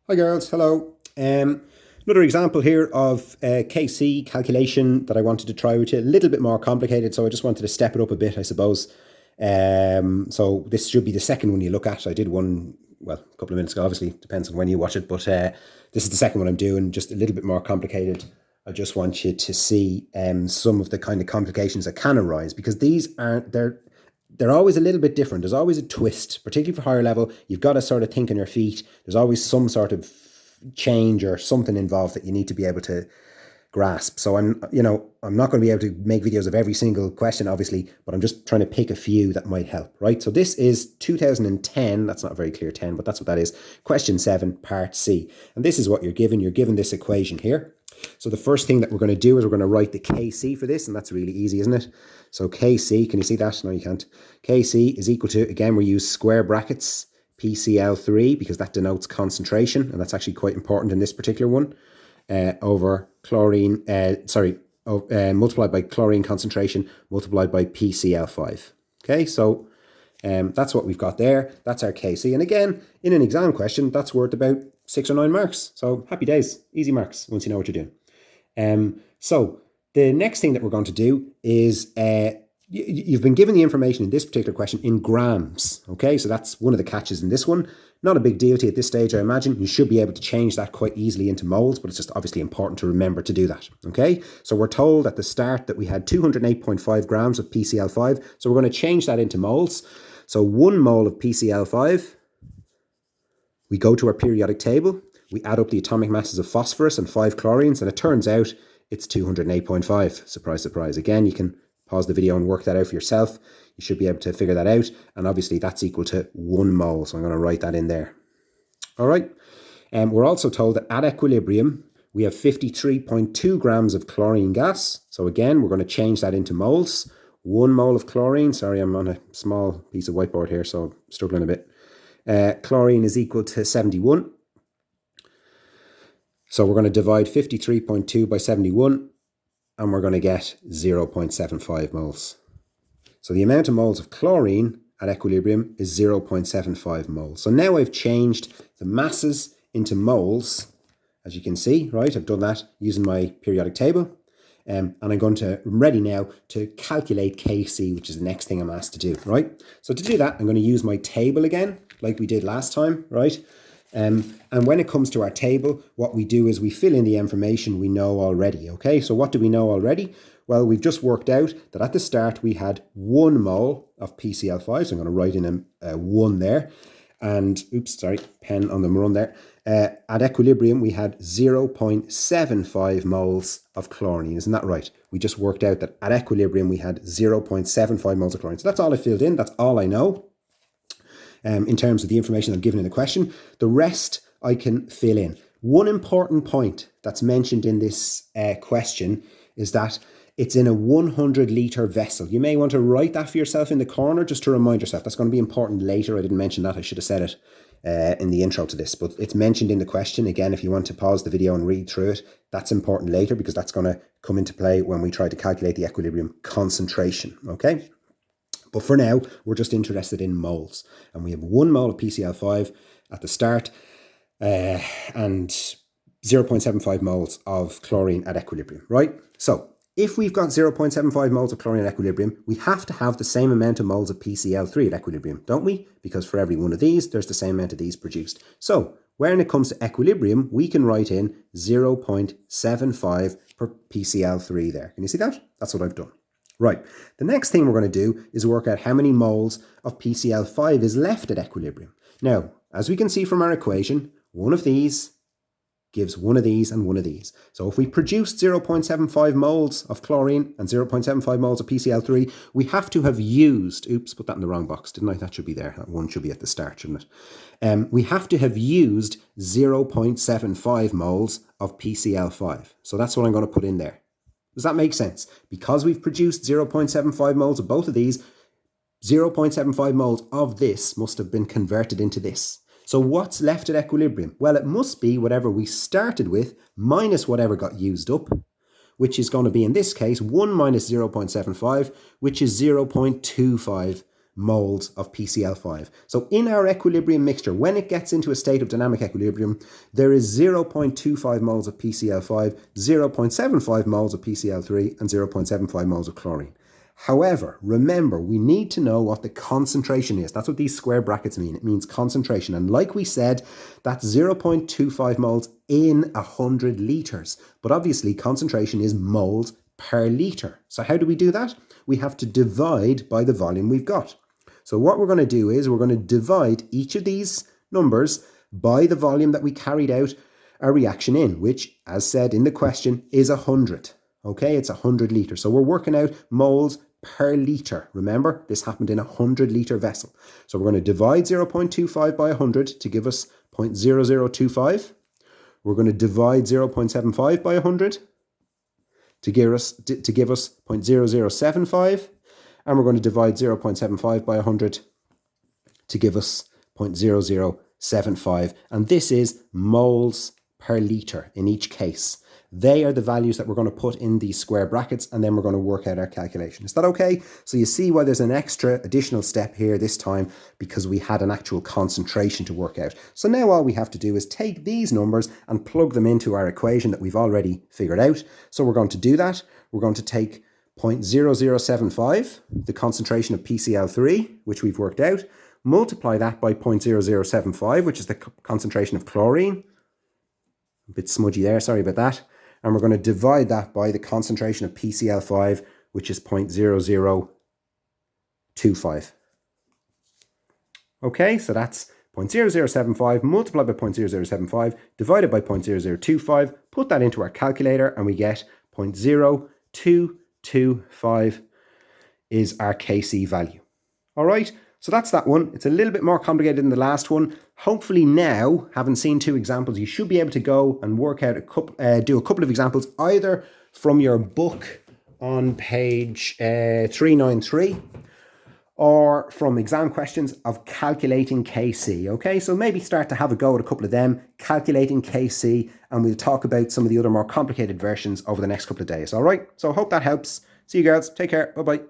Hi girls, hello. Another example here of KC calculation that I wanted to try with you. A little bit more complicated, so I just wanted to step it up a bit, I suppose. So this should be the second one you look at. I did one, well, a couple of minutes ago, obviously, depends on when you watch it, but this is the second one I'm doing, just a little bit more complicated. I just want you to see some of the kind of complications that can arise, because these aren't, they're always a little bit different. There's always a twist, particularly for higher level. You've got to sort of think on your feet. There's always some sort of change or something involved that you need to be able to grasp. So I'm not going to be able to make videos of every single question, obviously, but I'm just trying to pick a few that might help, right? So this is 2010. That's not a very clear 10, but that's what that is. Question 7, part C. And this is what you're given. You're given this equation here. So the first thing that we're going to do is we're going to write the KC for this, and that's really easy, isn't it? So KC, can you see that? No, you can't. KC is equal to, again, we use square brackets, PCl3, because that denotes concentration, and that's actually quite important in this particular one, over chlorine, multiplied by chlorine concentration, multiplied by PCl5. Okay, so that's what we've got there. That's our KC. And again, in an exam question, that's worth about 6 or 9 marks. So happy days, easy marks once you know what you're doing. So the next thing that we're going to do is you've been given the information in this particular question in grams. Okay, so that's one of the catches in this one. Not a big deal to you at this stage, I imagine. You should be able to change that quite easily into moles, but it's just obviously important to remember to do that. Okay, so we're told at the start that we had 208.5 grams of PCl5. So we're going to change that into moles. So 1 mole of PCl5, we go to our periodic table, we add up the atomic masses of phosphorus and 5 chlorines, and it turns out it's 208.5. Surprise, surprise. Again, you can pause the video and work that out for yourself. You should be able to figure that out. And obviously that's equal to 1 mole. So I'm going to write that in there. All right. We're also told that at equilibrium, we have 53.2 grams of chlorine gas. So again, we're going to change that into moles. 1 mole of chlorine. Sorry, I'm on a small piece of whiteboard here, so I'm struggling a bit. Chlorine is equal to 71. So we're going to divide 53.2 by 71. And we're going to get 0.75 moles. So the amount of moles of chlorine at equilibrium is 0.75 moles. So now I've changed the masses into moles, as you can see, right? I've done that using my periodic table. And I'm ready now to calculate KC, which is the next thing I'm asked to do, right? So to do that, I'm going to use my table again, like we did last time, right? And when it comes to our table, what we do is we fill in the information we know already, okay? So what do we know already? Well, we've just worked out that at the start we had 1 mole of PCl5, so I'm going to write in a 1 there. And, oops, sorry, pen on the run there. At equilibrium, we had 0.75 moles of chlorine, isn't that right? We just worked out that at equilibrium we had 0.75 moles of chlorine. So that's all I filled in, that's all I know. In terms of the information I'm given in the question. The rest I can fill in. One important point that's mentioned in this question is that it's in a 100 litre vessel. You may want to write that for yourself in the corner just to remind yourself. That's going to be important later. I didn't mention that. I should have said it in the intro to this, but it's mentioned in the question. Again, if you want to pause the video and read through it, that's important later because that's going to come into play when we try to calculate the equilibrium concentration, okay? But for now, we're just interested in moles. And we have 1 mole of PCl5 at the start and 0.75 moles of chlorine at equilibrium, right? So if we've got 0.75 moles of chlorine at equilibrium, we have to have the same amount of moles of PCl3 at equilibrium, don't we? Because for every one of these, there's the same amount of these produced. So when it comes to equilibrium, we can write in 0.75 per PCl3 there. Can you see that? That's what I've done. Right, the next thing we're going to do is work out how many moles of PCl5 is left at equilibrium. Now, as we can see from our equation, one of these gives one of these and one of these. So if we produced 0.75 moles of chlorine and 0.75 moles of PCl3, we have to have used, oops, put that in the wrong box, didn't I? That should be there. That one should be at the start, shouldn't it? We have to have used 0.75 moles of PCl5. So that's what I'm going to put in there. Does that make sense? Because we've produced 0.75 moles of both of these, 0.75 moles of this must have been converted into this. So what's left at equilibrium? Well, it must be whatever we started with minus whatever got used up, which is going to be, in this case, 1 minus 0.75, which is 0.25 moles of PCl5. So in our equilibrium mixture, when it gets into a state of dynamic equilibrium, there is 0.25 moles of PCl5, 0.75 moles of PCl3, and 0.75 moles of chlorine. However, remember, we need to know what the concentration is. That's what these square brackets mean. It means concentration. And like we said, that's 0.25 moles in 100 litres. But obviously, concentration is moles per litre. So how do we do that? We have to divide by the volume we've got. So what we're going to do is we're going to divide each of these numbers by the volume that we carried out our reaction in, which, as said in the question, is 100. Okay, it's 100 litres. So we're working out moles per litre. Remember, this happened in a 100 litre vessel. So we're going to divide 0.25 by 100 to give us 0.0025. We're going to divide 0.75 by 100 to give us 0.0075. And we're going to divide 0.75 by 100 to give us 0.0075. And this is moles per litre in each case. They are the values that we're going to put in these square brackets, and then we're going to work out our calculation. Is that okay? So you see why there's an extra additional step here this time, because we had an actual concentration to work out. So now all we have to do is take these numbers and plug them into our equation that we've already figured out. So we're going to do that. We're going to take 0.0075, the concentration of PCl3, which we've worked out, multiply that by 0.0075, which is the concentration of chlorine. A bit smudgy there, sorry about that. And we're going to divide that by the concentration of PCl5, which is 0.0025. Okay, so that's 0.0075 multiplied by 0.0075 divided by 0.0025. Put that into our calculator and we get 0.0225 is our Kc value. All right, so that's that one. It's a little bit more complicated than the last one. Hopefully now, having seen two examples, you should be able to go and work out do a couple of examples either from your book on page 393 or from exam questions of calculating Kc. Okay, so maybe start to have a go at a couple of them, calculating Kc, and we'll talk about some of the other more complicated versions over the next couple of days. All right, so I hope that helps. See you girls. Take care. Bye-bye.